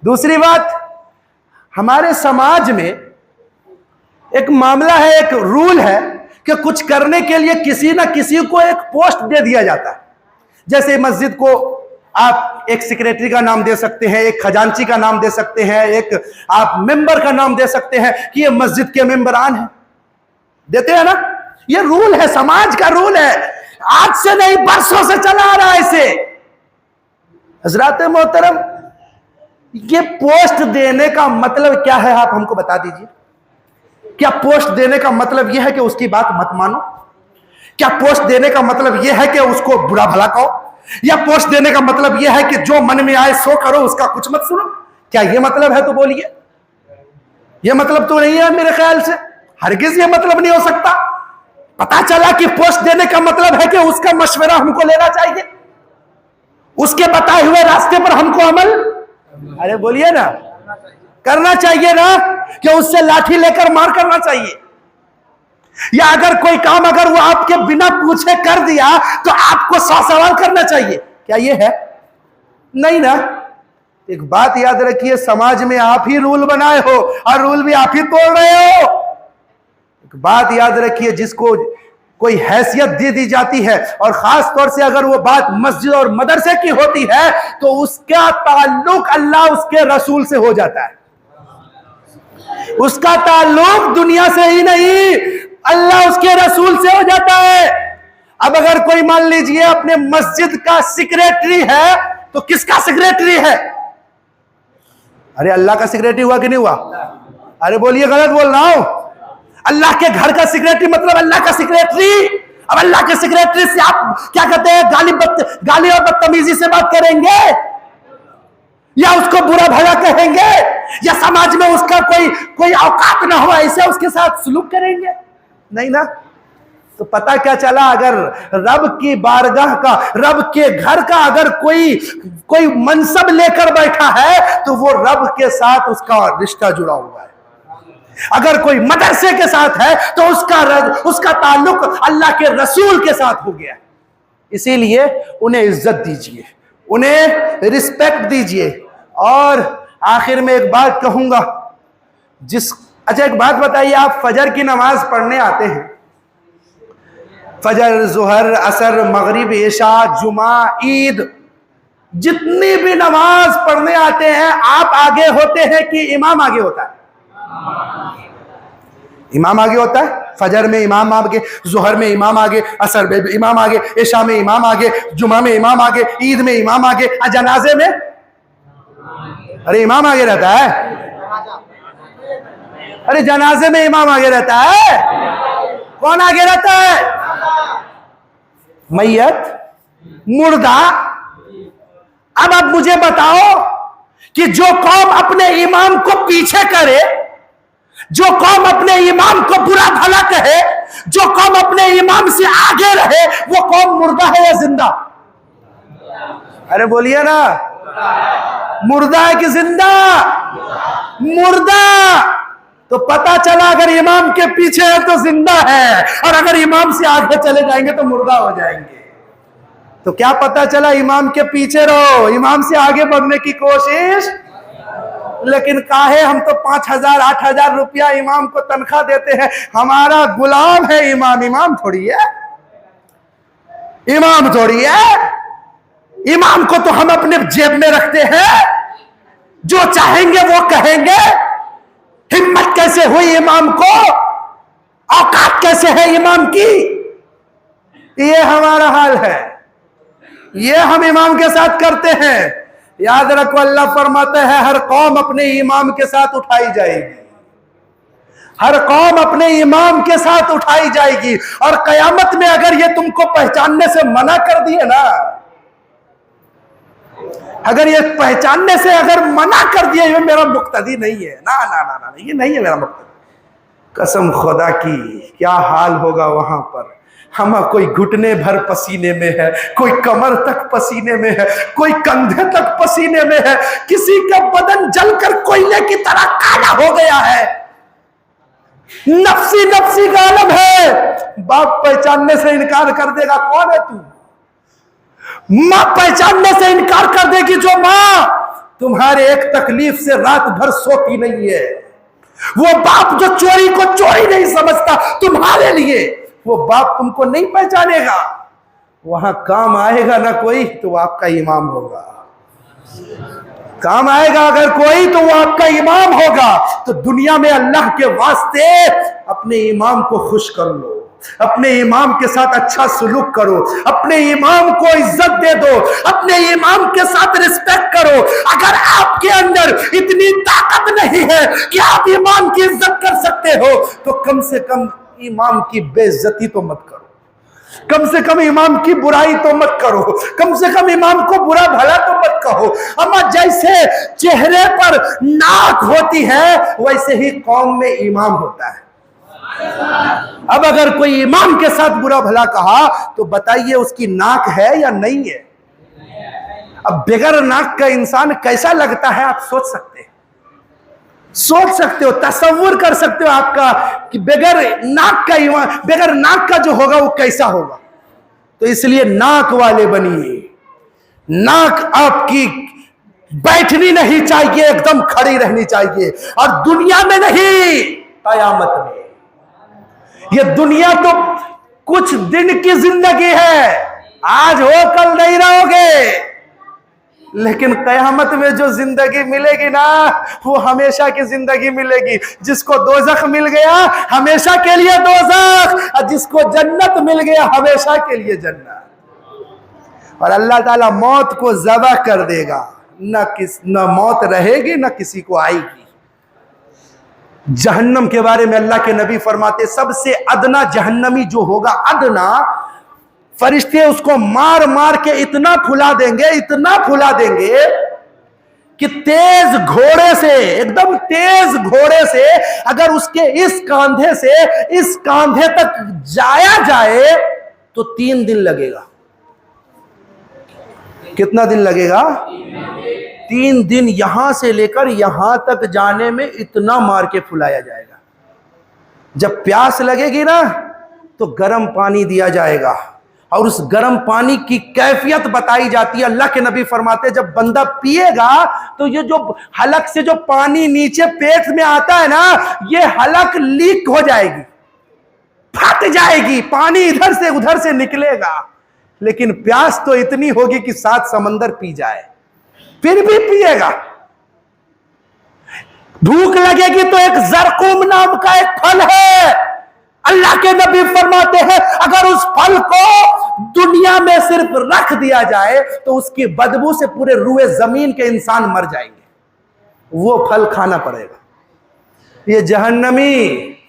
दूसरी बात, हमारे समाज में एक मामला है, एक रूल है कि कुछ करने के लिए किसी ना किसी को एक पोस्ट दे दिया जाता है। जैसे मस्जिद को आप एक सेक्रेटरी का नाम दे सकते हैं, एक खजांची का नाम दे सकते हैं, एक आप मेंबर का नाम दे सकते हैं कि ये मस्जिद के मेंबरान हैं, देते हैं ना। ये रूल है, समाज का रूल है, आज से नहीं बरसों से चला आ रहा है इसे। हजरात मोहतरम, ये पोस्ट देने का मतलब क्या है, आप हमको बता दीजिए। क्या पोस्ट देने का मतलब यह है कि उसकी बात मत मानो? क्या पोस्ट देने का मतलब यह है कि उसको बुरा भला कहो? या पोस्ट देने का मतलब यह है कि जो मन में आए सो करो, उसका कुछ मत सुनो? क्या यह मतलब है? तो बोलिए। यह मतलब तो नहीं है मेरे ख्याल से, हरगिज यह मतलब नहीं हो सकता। पता चला कि पोस्ट देने का मतलब है कि उसका मशवरा हमको लेना चाहिए, उसके बताए हुए रास्ते पर हमको अमल, अरे बोलिए ना, करना चाहिए ना, कि उससे लाठी लेकर मार करना चाहिए। या अगर कोई काम अगर वो आपके बिना पूछे कर दिया तो आपको 100 सवाल करना चाहिए। क्या ये है? नहीं ना। एक बात याद रखिए, समाज में आप ही रूल बनाए हो और रूल भी आप ही तोड़ रहे हो। एक बात याद रखिए, जिसको कोई हैसियत दे दी जाती है और खास तौर से अगर वो बात मस्जिद और मदरसे की होती है तो उसका ताल्लुक अल्लाह उसके रसूल से हो जाता है। उसका ताल्लुक दुनिया से ही नहीं, अल्लाह उसके रसूल से हो जाता है। अब अगर कोई मान लीजिए अपने मस्जिद का सेक्रेटरी है, तो किसका सेक्रेटरी है? अरे अल्लाह का सेक्रेटरी हुआ कि नहीं हुआ? अरे बोलिए, गलत बोल रहा हूं? अल्लाह के घर का सेक्रेटरी मतलब अल्लाह का सेक्रेटरी। अब अल्लाह के सेक्रेटरी से आप क्या कहते हैं, गाली और बदतमीजी से बात करेंगे, या उसको बुरा भला कहेंगे, या समाज में उसका कोई औकात ना हो ऐसे उसके साथ सलूक करेंगे? नहीं ना। तो पता क्या चला, अगर रब की बारगाह का, रब के घर का अगर कोई मनसब लेकर बैठा है तो वो रब के साथ उसका रिश्ता जुड़ा हुआ है। अगर कोई मदरसे के साथ है तो उसका ताल्लुक अल्लाह के रसूल के साथ हो गया। इसीलिए उन्हें इज्जत दीजिए, उन्हें रिस्पेक्ट दीजिए। और आखिर में एक बात कहूंगा, अच्छा एक बात बताइए, आप फजर की नमाज पढ़ने आते हैं, फजर, जुहर, असर, मगरिब, इशा, जुमा, ईद, जितनी भी नमाज पढ़ने आते हैं, आप आगे होते हैं कि इमाम आगे होता है? इमाम आगे होता है। फजर में इमाम आगे, जुहर में इमाम आगे, असर में इमाम आगे, इशा में इमाम आगे, जुमा में इमाम आगे, ईद में इमाम आगे, जनाजे में अरे इमाम आगे रहता है। अरे जनाजे में इमाम आगे रहता है। कौन आगे रहता है? मैयत, मुर्दा। अब आप मुझे बताओ कि जो कौम अपने इमाम को पीछे करे, जो कौम अपने इमाम को बुरा भला कहे, जो कौम अपने इमाम से आगे रहे, वो कौम मुर्दा है या जिंदा? अरे बोलिए ना, मुर्दा है कि जिंदा? मुर्दा। तो पता चला अगर इमाम के पीछे है तो जिंदा है, और अगर इमाम से आगे चले जाएंगे तो मुर्दा हो जाएंगे। तो क्या पता चला, इमाम के पीछे रहो, इमाम से आगे बढ़ने की कोशिश। लेकिन काहे, हम तो 5,000 8,000 रुपया इमाम को तनख्वाह देते हैं, हमारा गुलाम है इमाम। इमाम थोड़ी है, इमाम थोड़ी है। इमाम को तो हम अपने जेब में रखते हैं, जो चाहेंगे वो कहेंगे। हिम्मत कैसे हुई इमाम को, औकात कैसे है इमाम की? ये हमारा हाल है, ये हम इमाम के साथ करते हैं। याद रखो, अल्लाह फरमाते हैं हर कौम अपने इमाम के साथ उठाई जाएगी, हर कौम अपने इमाम के साथ उठाई जाएगी। और कयामत में अगर ये तुमको पहचानने से मना कर दिए ना, अगर ये पहचानने से अगर मना कर दिया ये मेरा मुक्तदी नहीं है, ना ना ना ना, ये नहीं है मेरा मुक्तदी, कसम खुदा की क्या हाल होगा वहां पर। हम कोई घुटने भर पसीने में है, कोई कमर तक पसीने में है, कोई कंधे तक पसीने में है, किसी का बदन जलकर कोयले की तरह काला हो गया है। नफसी नफसी का आलम है। बाप पहचानने से इनकार कर देगा, कौन है तू? मां पहचानने से इनकार कर देगी, जो मां तुम्हारे एक तकलीफ से रात भर सोती नहीं है। वो बाप जो चोरी को चोरी नहीं समझता, तुम्हारे लिए वो बाप तुमको नहीं पहचानेगा। वहां काम आएगा ना कोई तो वो आपका इमाम होगा। काम आएगा अगर कोई तो वो आपका इमाम होगा। तो दुनिया में अल्लाह के वास्ते अपने इमाम को खुश कर लो, अपने इमाम के साथ अच्छा सलूक करो, अपने इमाम को इज्जत दे दो, अपने इमाम के साथ रिस्पेक्ट करो। अगर आपके अंदर इतनी ताकत नहीं है कि आप इमाम की इज्जत कर सकते हो तो कम से कम इमाम की बेइज्जती तो मत करो, कम से कम इमाम की बुराई तो मत करो, कम से कम इमाम को बुरा भला तो मत कहो। अम्मा जैसे चेहरे पर नाक होती है वैसे ही कौम में इमाम होता है। अब अगर कोई इमाम के साथ बुरा भला कहा तो बताइए उसकी नाक है या नहीं है। अब बगैर नाक का इंसान कैसा लगता है आप सोच सकते हैं, सोच सकते हो, तसव्वुर कर सकते हो आपका कि बगैर नाक का इमाम, बगैर नाक का जो होगा वो कैसा होगा। तो इसलिए नाक वाले बनिए। नाक आपकी बैठनी नहीं चाहिए, एकदम खड़ी रहनी चाहिए। और दुनिया में नहीं, कयामत में। ये दुनिया तो कुछ दिन की जिंदगी है, आज हो कल नहीं रहोगे। लेकिन कयामत में जो जिंदगी मिलेगी ना वो हमेशा की जिंदगी मिलेगी। जिसको दोजख मिल गया हमेशा के लिए दोजख, और जिसको जन्नत मिल गया हमेशा के लिए जन्नत। और अल्लाह ताला मौत को ज़बह कर देगा, न मौत रहेगी न किसी को आएगी। जहन्नम के बारे में अल्लाह के नबी फरमाते सबसे अदना जहन्नमी जो होगा, अदना, फरिश्ते उसको मार मार के इतना फुला देंगे, इतना फुला देंगे कि तेज घोड़े से, एकदम तेज घोड़े से अगर उसके इस कांधे से इस कांधे तक जाया जाए तो 3 दिन लगेगा। कितना दिन लगेगा? 3 दिन। यहां से लेकर यहां तक जाने में इतना मार के फुलाया जाएगा। जब प्यास लगेगी ना तो गर्म पानी दिया जाएगा और उस गर्म पानी की कैफियत बताई जाती है। अल्लाह के नबी फरमाते जब बंदा पिएगा तो ये जो हलक से जो पानी नीचे पेट में आता है ना, ये हलक लीक हो जाएगी, फट जाएगी, पानी इधर से उधर से निकलेगा। लेकिन प्यास तो इतनी होगी कि 7 समंदर पी जाए, फिर भी पिएगा। भूख लगेगी तो एक जरकुम नाम का एक फल है, अल्लाह के नबी फरमाते हैं अगर उस फल को दुनिया में सिर्फ रख दिया जाए तो उसकी बदबू से पूरे रूए जमीन के इंसान मर जाएंगे। वो फल खाना पड़ेगा। ये जहन्नमी